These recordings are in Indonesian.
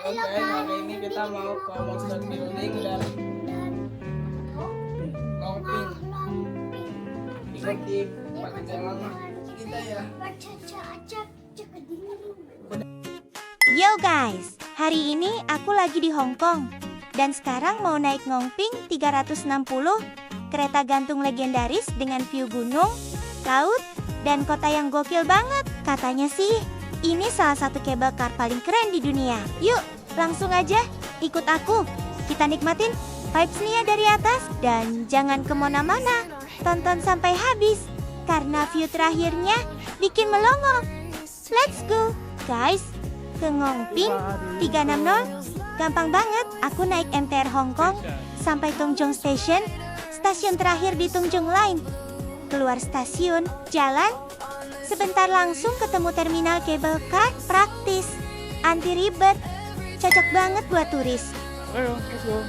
Oke, hari ini kita mau ke monster building dan ngoping. Ikuti perjalanan kita ya. Yo guys, hari ini aku lagi di Hong Kong. Dan sekarang mau naik Ngongping 360, kereta gantung legendaris dengan view gunung, laut, dan kota yang gokil banget. Katanya sih, ini salah satu cable car paling keren di dunia. Yuk, langsung aja ikut aku. Kita nikmatin vibes-nya dari atas. Dan jangan kemana-mana, tonton sampai habis. Karena view terakhirnya bikin melongo. Let's go, guys. Ke Ngongping 360. Gampang banget, aku naik MTR Hong Kong sampai Tung Chung Station, stasiun terakhir di Tung Chung Line. Keluar stasiun, jalan, sebentar langsung ketemu terminal cable car, praktis, anti ribet, cocok banget buat turis. Ayo, let's go.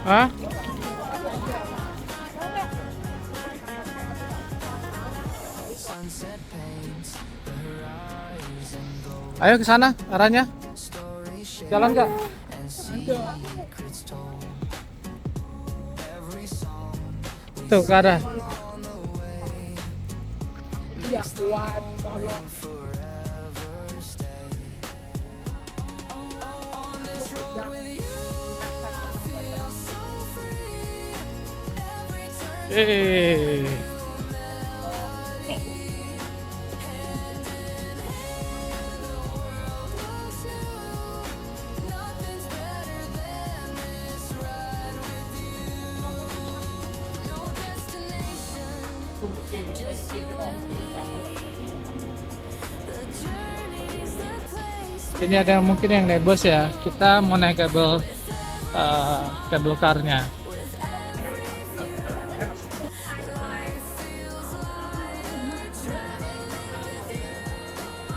Hah? Ayo ke sana arahnya. Jalan nggak? Tuh ke arah. Ya kuat tolong. Ini ada mungkin yang naik bus ya. Kita mau naik kabel carnya.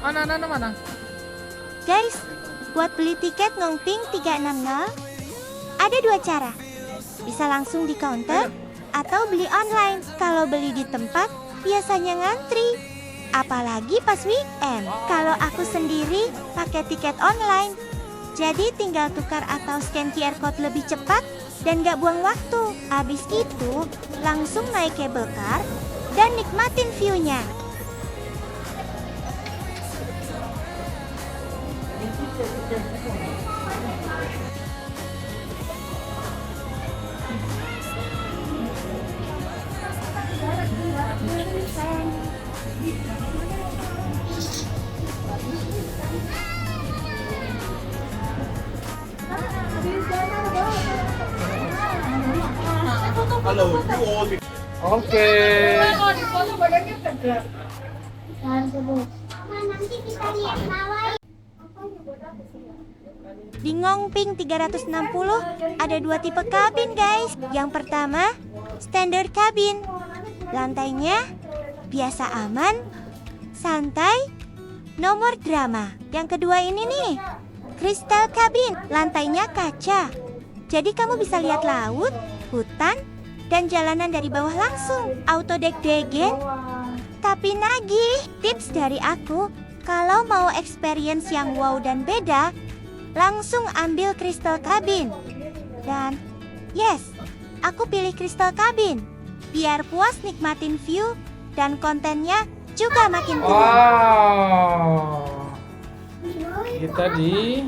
Mana? Guys, buat beli tiket Ngongping 360, ada dua cara. Bisa langsung di counter atau beli online. Kalau beli di tempat, biasanya ngantri. Apalagi pas weekend. Kalau aku sendiri pakai tiket online. Jadi tinggal tukar atau scan QR code lebih cepat dan gak buang waktu. Habis itu, langsung naik cable car dan nikmatin view-nya. Oke. Di Ngongping 360 ada dua tipe kabin guys. Yang pertama, standard cabin. Lantainya biasa aman, santai, nomor drama. Yang kedua ini nih, crystal cabin. Lantainya kaca. Jadi kamu bisa lihat laut, hutan, dan jalanan dari bawah langsung. Auto deg-degen, tapi nagih. Tips dari aku, kalau mau experience yang wow dan beda, langsung ambil crystal cabin. Dan yes, aku pilih crystal cabin biar puas nikmatin view dan kontennya juga makin keren. Wow. Kita di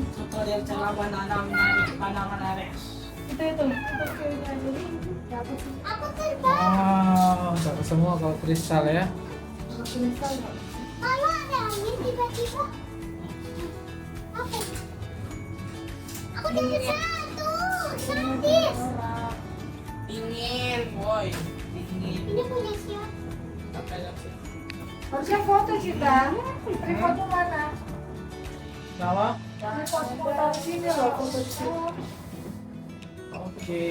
wow, dapat semua kalau kristal ya. Kalau ada angin tiba-tiba, aku dapat satu, gratis. Dingin, boy. Dingin. Ini punya siapa? Harusnya foto kita. Foto mana? Nama? Foto di sini loh, foto di sini. Oke.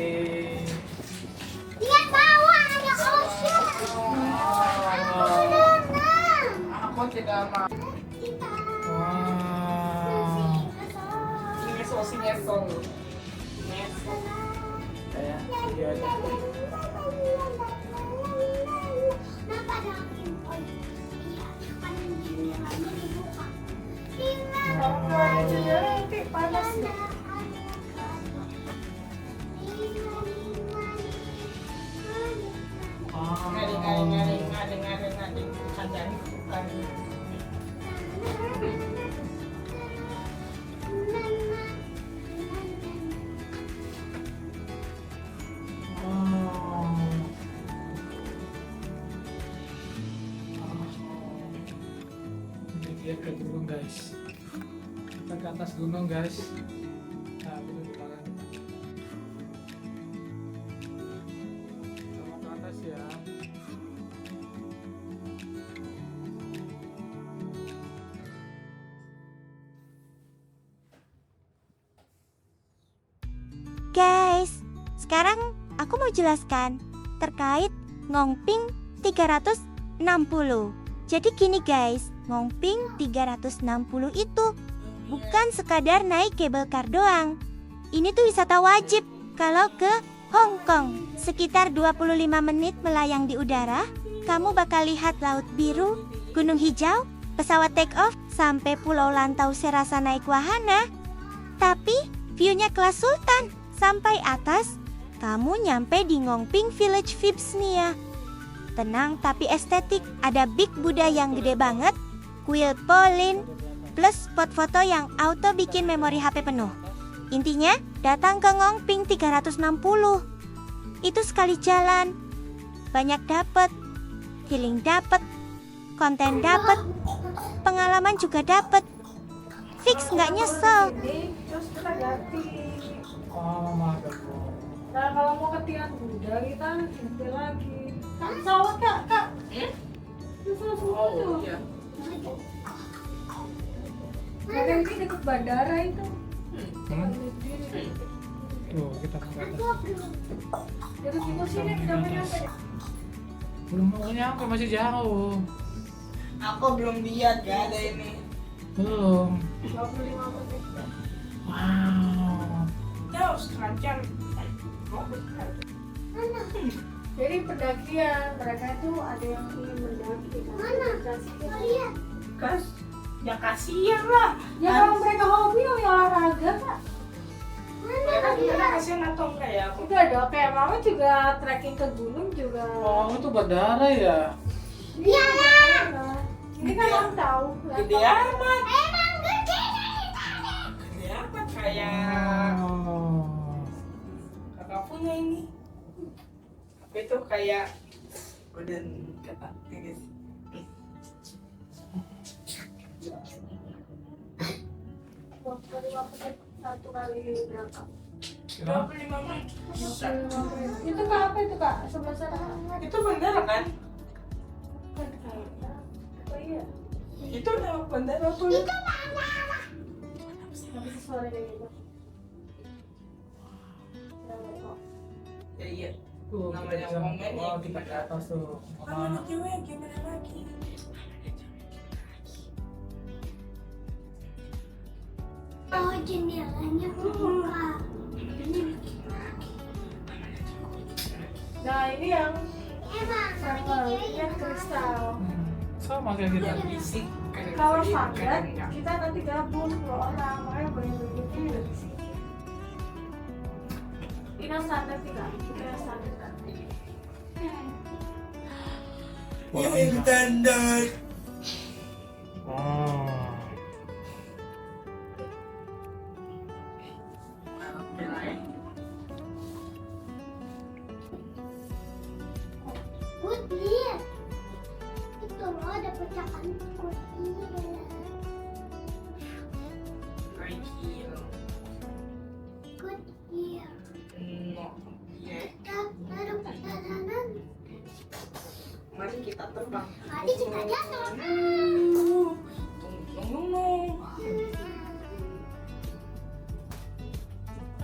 Lihat bawah ada ocean. Aku berenang. Aku tidak mau. Kita. Wow. ngesong. Ngesong. Kayak video aja. Kalau nggak ada jendela nanti panas nih. Ngading. Kandang. Ini dia ke gunung guys. Kita ke atas gunung guys. Nah, itu di belakang kita. Kita mau ke atas ya. Guys, sekarang aku mau jelaskan terkait Ngongping 360. Jadi gini guys, Ngongping 360 itu bukan sekadar naik kabel car doang. Ini tuh wisata wajib kalau ke Hong Kong. Sekitar 25 menit melayang di udara, kamu bakal lihat laut biru, gunung hijau, pesawat take off, sampai pulau Lantau serasa naik wahana. Tapi view-nya kelas sultan. Sampai atas, kamu nyampe di Ngongping Village Vibes nih ya. Tenang tapi estetik, ada Big Buddha yang gede banget, kuil Polin, plus spot foto yang auto bikin memori HP penuh. Intinya, datang ke Ngongping 360. Itu sekali jalan, banyak dapet, healing dapet, konten dapet, pengalaman juga dapet. Fix nggak nyesel. Ini terus kita ganti. Oh, maaf. Nah kalau mau ke Tian Buddha kita ganti lagi. Kan pesawat kak. Pesawat semua tuh. Iya. Ada ini dekat bandara itu. Tuh, kita ke atas. Dekat timur sini kita mau nyampe. Belum mau nyampe, masih jauh. Aku belum lihat gak ada ini. Belum. 25 menit. Wow. Ya, setengah jam. Jadi pendakian mereka itu ada yang ingin mendaki. Mana? Kas, ya kasihan lah. Ya kalau mereka hobi ya olahraga kak. Mereka gimana kasihan atau enggak ya? Aku Enggak dong, kayak mama juga trekking ke gunung juga. Oh, itu berdarah ya? Iya. Ini kan orang tahu. gede amat. Gede amat kayak Oh. kakak punya ini. Tapi itu kayak udah kata ya guys. Satu kali berapa? 25 menit. Bisa. Itu kak apa itu kak? Sebelah sana. Itu bandara kan? Oh iya. Itu nama bandara tuh. Tapi suara kayak gitu. Ya iya. Tuh, kita Namanya bisa, komen ya, oh, kita ke atas tuh. Namanya cewek gimana lagi? Oh, jendelanya kebuka. Nah ini yang Emang circle, ini yang kristal. Sama kayak kita. Yang bisik. kadang Kalau sedih, standar kadang enggak. kita nanti gabung 10 orang, makanya boleh begitu udah di sini. Ini yang standar sih kak, kita yang standar kak. Yang standar. Oh. Putih. Itu loh ada pecahan putih. Kecil. Good year. No. Ya. Kita taruh perjalanan. Mari kita terbang. Mari kita jatuh. Tunggu.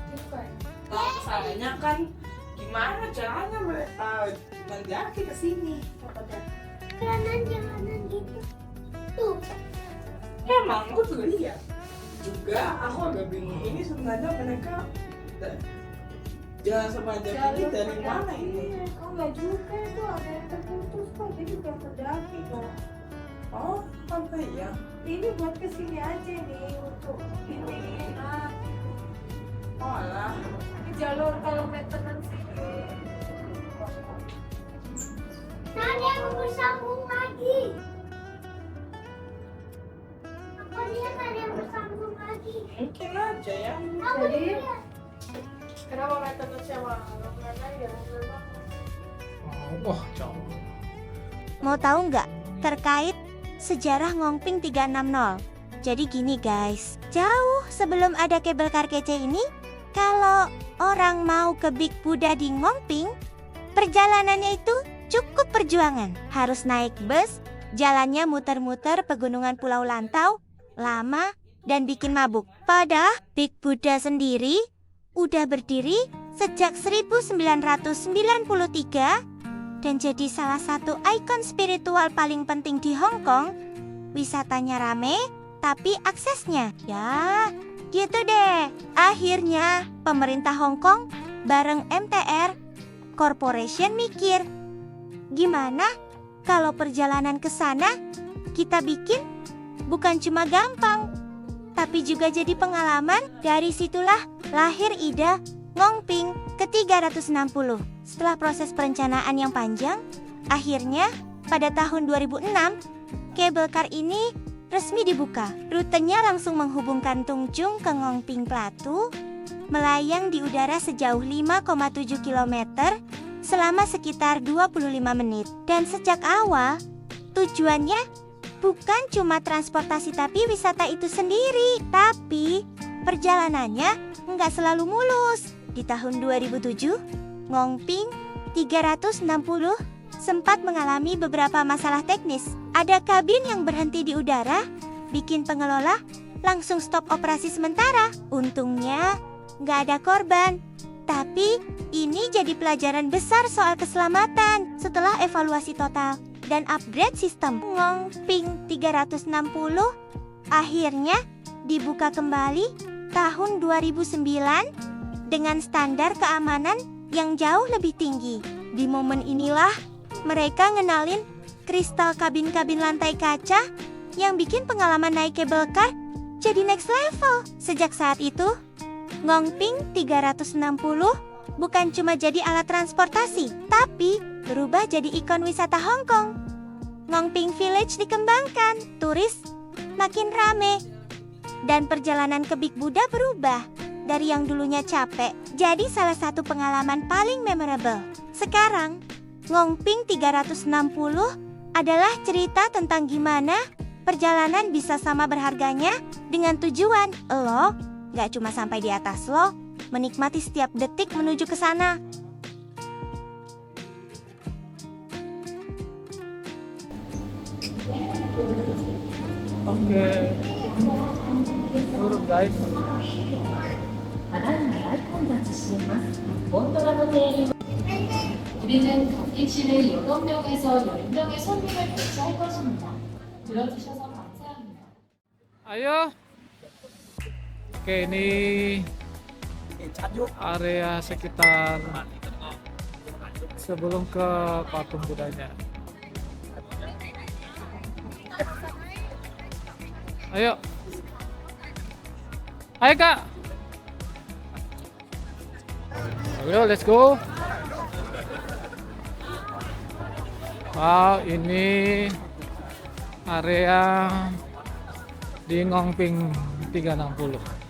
Itu kak. Nah, masalahnya kan gimana caranya mereka mendaki ke sini? Jalanan gitu. Tuh. Emang aku juga lihat. juga aku agak bingung ini sebenarnya mereka jalan sepanjang ini dari mana ini? Kok nggak juga itu ada yang terputus kok, jadi bukan pendaki kok. Oh, apa ya? Ini buat kesini aja nih untuk ini. Nah, Oh alah. ini jalur kalau maintenance ini. Nah, ada yang bersambung lagi. Aku lihat ada yang bersambung lagi. Mungkin aja ya. Aku Jadi lihat. kenapa maintenance-nya mahal? Karena ya memang Wah, jauh. Mau tahu nggak terkait sejarah Ngongping 360? Jadi gini guys, jauh sebelum ada kabel kar kece ini, kalau orang mau ke Big Buddha di Ngongping, perjalanannya itu cukup perjuangan. Harus naik bus, jalannya muter-muter pegunungan Pulau Lantau, lama dan bikin mabuk. Padahal Big Buddha sendiri udah berdiri sejak 1993 dan jadi salah satu ikon spiritual paling penting di Hong Kong. Wisatanya rame, tapi aksesnya ya gitu deh. Akhirnya pemerintah Hong Kong bareng MTR Corporation mikir, gimana kalau perjalanan ke sana kita bikin bukan cuma gampang, tapi juga jadi pengalaman. Dari situlah lahir ide Ngongping ke-360. Setelah proses perencanaan yang panjang, akhirnya pada tahun 2006, kabel kar ini resmi dibuka. Rutenya langsung menghubungkan Tung Chung ke Ngongping Plateau, melayang di udara sejauh 5,7 km selama sekitar 25 menit. Dan sejak awal, tujuannya bukan cuma transportasi tapi wisata itu sendiri. Tapi perjalanannya nggak selalu mulus. Di tahun 2007, Ngongping 360 sempat mengalami beberapa masalah teknis. Ada kabin yang berhenti di udara, bikin pengelola langsung stop operasi sementara. Untungnya nggak ada korban. Tapi ini jadi pelajaran besar soal keselamatan. Setelah evaluasi total dan upgrade sistem, Ngongping 360 akhirnya dibuka kembali tahun 2009 dengan standar keamanan yang jauh lebih tinggi. Di momen inilah mereka ngenalin kristal kabin-kabin lantai kaca yang bikin pengalaman naik kabel kar jadi next level. Sejak saat itu, Ngongping 360 bukan cuma jadi alat transportasi, tapi berubah jadi ikon wisata Hong Kong. Ngongping Village dikembangkan, turis makin rame, dan perjalanan ke Big Buddha berubah. Dari yang dulunya capek, jadi salah satu pengalaman paling memorable. Sekarang, Ngongping 360 adalah cerita tentang gimana perjalanan bisa sama berharganya dengan tujuan. Lo gak cuma sampai di atas, lo menikmati setiap detik menuju ke sana. Oke. Turun guys. まだまだ混雑しています。ゴンドラの停留 우리는 객실을 8명에서 10명의 손님을 배치할 것입니다. 들어주셔서 감사합니다. Ayo. Oke, ini area sekitar sebelum ke patung Budanya. Ayo. Ayo Kak. Ayo, let's go. Wow, ini area di Ngongping 360.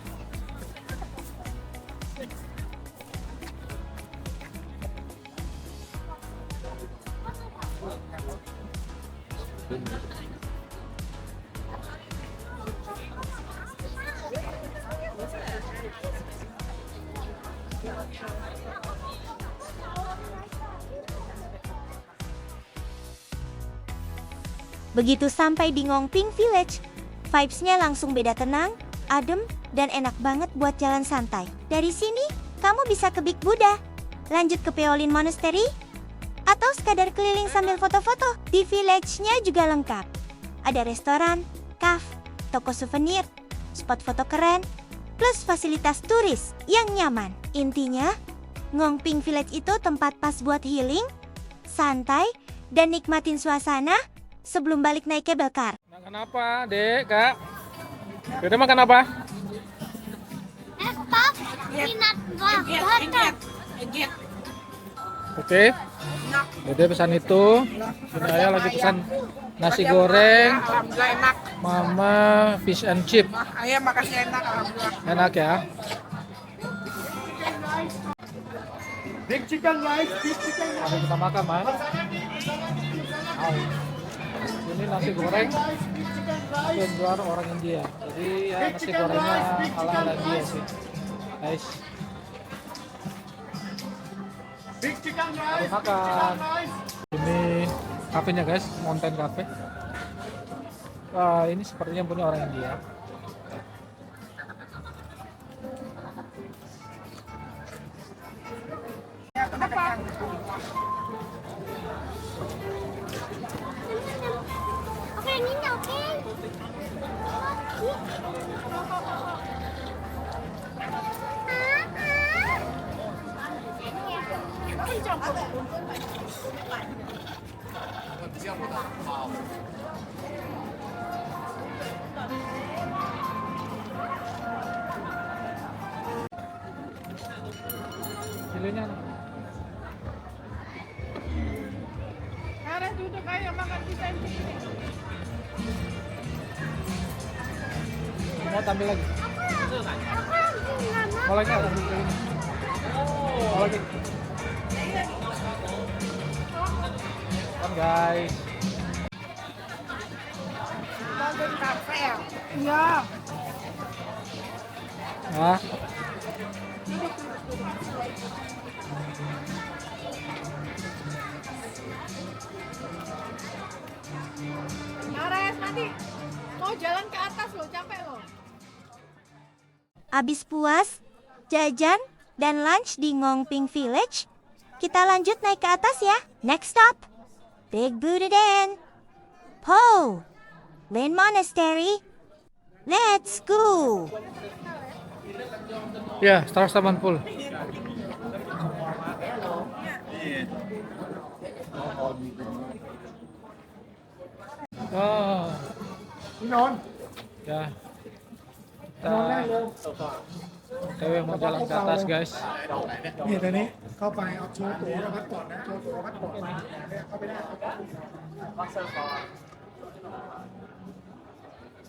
Begitu sampai di Ngongping Village, vibes-nya langsung beda, tenang, adem, dan enak banget buat jalan santai. Dari sini, kamu bisa ke Big Buddha, lanjut ke Peolin Monastery, atau sekadar keliling sambil foto-foto. Di village-nya juga lengkap. Ada restoran, cafe, toko souvenir, spot foto keren, plus fasilitas turis yang nyaman. Intinya, Ngongping Village itu tempat pas buat healing, santai, dan nikmatin suasana sebelum balik naik cable car. Makan apa, Dek, Kak? Dede makan apa? Pop, peanut butter. Oke. Dede pesan itu. Ini Ayah lagi pesan nasi goreng, Alhamdulillah enak. Mama fish and chip. Ayah makasih enak, alhamdulillah. Enak ya. Big chicken rice, big chicken rice. Mari kita makan, Mas. Ini nasi goreng jual orang India. Jadi ya nasi gorengnya ala-ala India sih. Guys, Big chicken mari rice, makan. rice. Ini kafenya guys, Mountain Cafe. Wah, ini sepertinya punya orang India. Oke, ini oke. Pilihnya. Karena duduk ayo makan kita ini. Mau tampil lagi? Mau lagi nggak? Tampil ini. Mau lagi? Kan guys. Mountain Cafe ya? Iya. Hah? Nares nanti mau jalan ke atas loh, capek loh. Abis puas, jajan, dan lunch di Ngongping Village, kita lanjut naik ke atas ya. Next stop, Big Budeden, Po, Lin Monastery. Let's go! Ya, 180. Oh, พี่นนท์ ya. นอนได้เลย Dewe mau jalan ke atas guys. นี่ตอนนี้เข้าไปเอาโชว์ตัวแล้วพัดก่อนนะโชว์ตัวพัดก่อนนะเข้าไปได้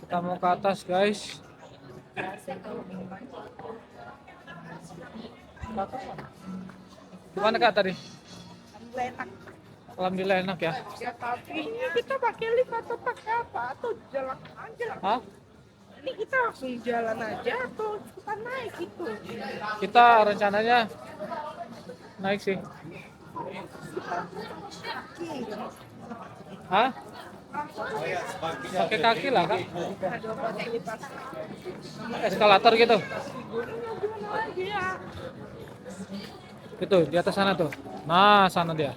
Kita mau ke atas guys. Gimana Kak tadi? Alhamdulillah enak. Alhamdulillah enak ya. Ya tapi ini kita pakai lift atau pakai apa? Atau jalan aja? Hah? Ini kita langsung jalan aja atau kita naik gitu? Kita rencananya naik sih. Hah? Pakai kaki lah Kak. Eskalator gitu. Gitu di atas sana tuh. Nah sana dia.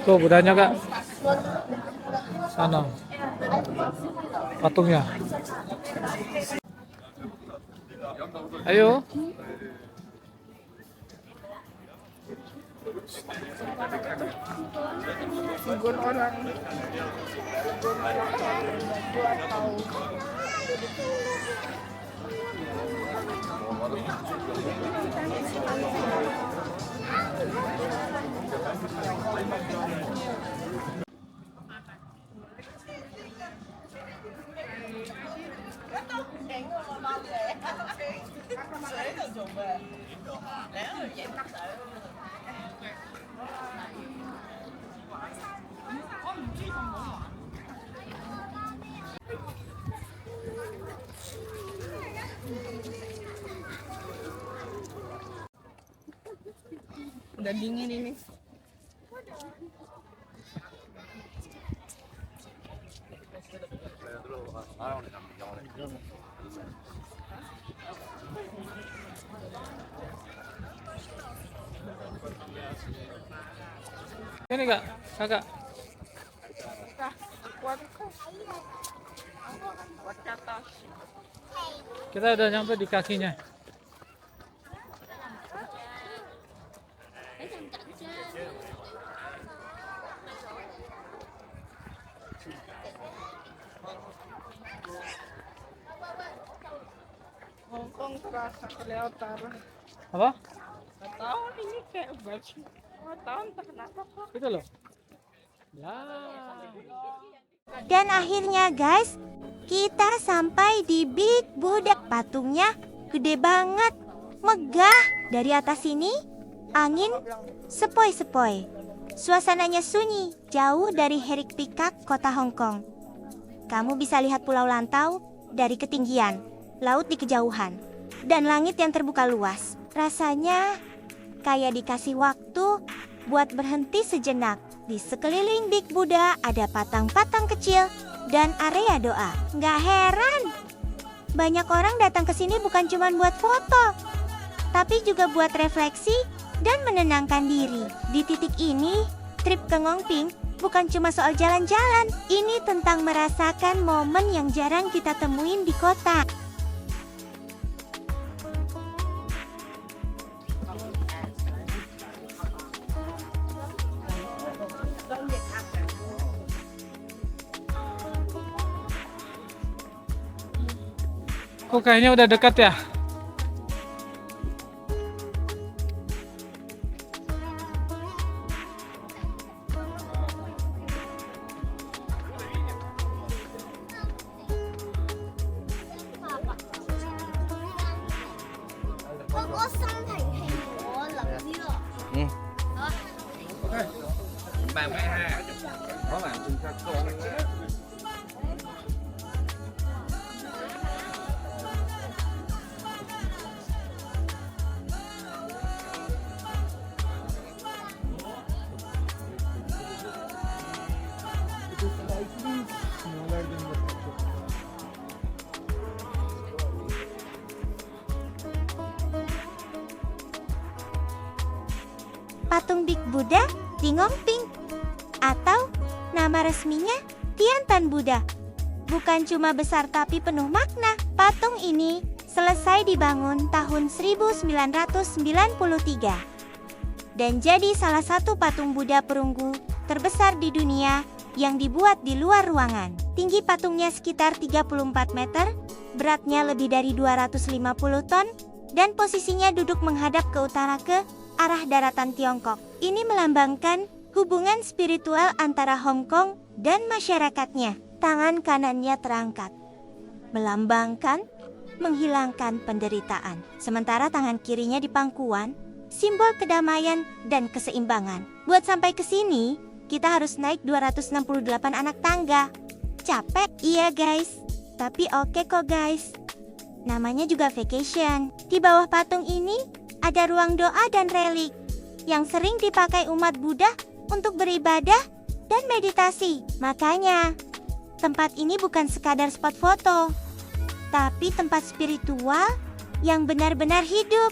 Tuh budanya Kak. Sana. Patungnya. Ayo. Singgung orang. Udah dingin ini. Ini kak, kakak. Kita udah nyampe di kakinya. Hongkong terasa kelihatan. Apa? Nggak tahu ini kayak baju. Nggak tahu entah kenapa kok. Itu loh. Ya. Dan akhirnya guys, kita sampai di Big Buddha. Patungnya gede banget, megah. Dari atas sini, angin sepoi-sepoi. Suasananya sunyi, jauh dari Hiruk Pikak, kota Hong Kong. Kamu bisa lihat Pulau Lantau dari ketinggian, laut di kejauhan, dan langit yang terbuka luas. Rasanya kayak dikasih waktu buat berhenti sejenak. Di sekeliling Big Buddha ada patang-patang kecil dan area doa. Nggak heran, banyak orang datang ke sini bukan cuma buat foto, tapi juga buat refleksi dan menenangkan diri. Di titik ini, trip ke Ngongping bukan cuma soal jalan-jalan. Ini tentang merasakan momen yang jarang kita temuin di kota. Kok kayaknya udah dekat ya? Patung Big Buddha di Ngongping, atau nama resminya Tiantan Buddha. Bukan cuma besar tapi penuh makna. Patung ini selesai dibangun tahun 1993 dan jadi salah satu patung Buddha perunggu terbesar di dunia yang dibuat di luar ruangan. Tinggi patungnya sekitar 34 meter, beratnya lebih dari 250 ton, dan posisinya duduk menghadap ke utara ke arah daratan Tiongkok. Ini melambangkan hubungan spiritual antara Hong Kong dan masyarakatnya. Tangan kanannya terangkat, melambangkan menghilangkan penderitaan. Sementara tangan kirinya di pangkuan, simbol kedamaian dan keseimbangan. Buat sampai ke sini, kita harus naik 268 anak tangga. Capek? Iya guys, tapi oke kok guys. Namanya juga vacation. Di bawah patung ini ada ruang doa dan relik yang sering dipakai umat Buddha untuk beribadah dan meditasi. Makanya, tempat ini bukan sekadar spot foto, tapi tempat spiritual yang benar-benar hidup.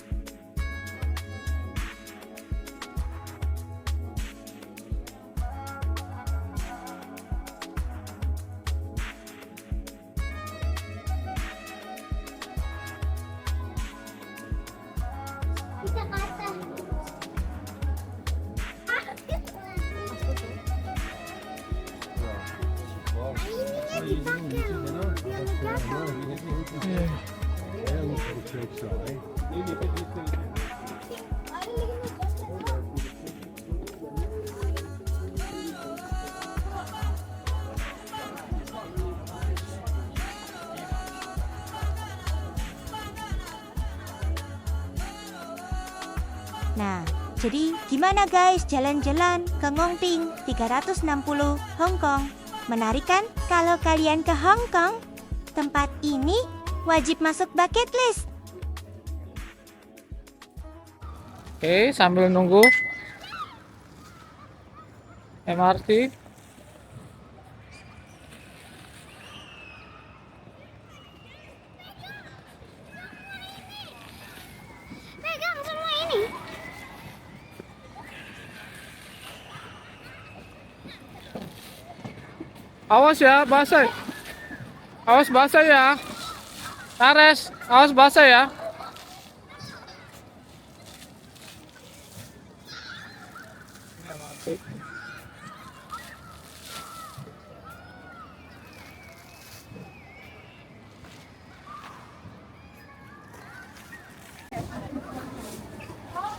Kita ke atas. Ininya dipakai loh, biar jatuh. Nah, jadi gimana guys jalan-jalan ke Ngongping 360 Hong Kong? Menarik kan? Kalau kalian ke Hong Kong, tempat ini wajib masuk bucket list. Oke, sambil nunggu MRT. Pegang semua ini. Awas ya, basah. Awas basah ya. Ares, awas basah ya.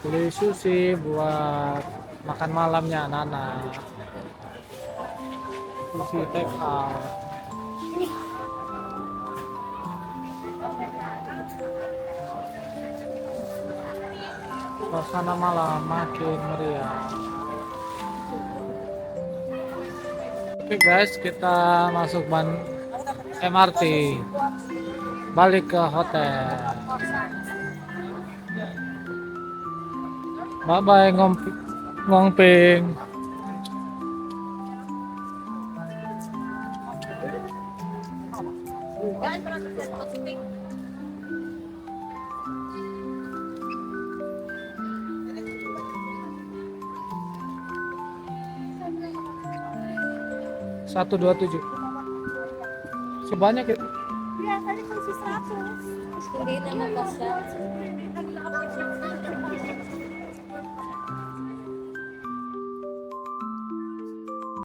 Beli sushi buat makan malamnya anak-anak. Sushi take out. Suasana malam makin meriah. Oke guys, kita masuk MRT, balik ke hotel. Bye bye Ngongping. Satu dua tujuh. Sebanyak itu. Iya, tadi kasih 100. Hindi naman basta.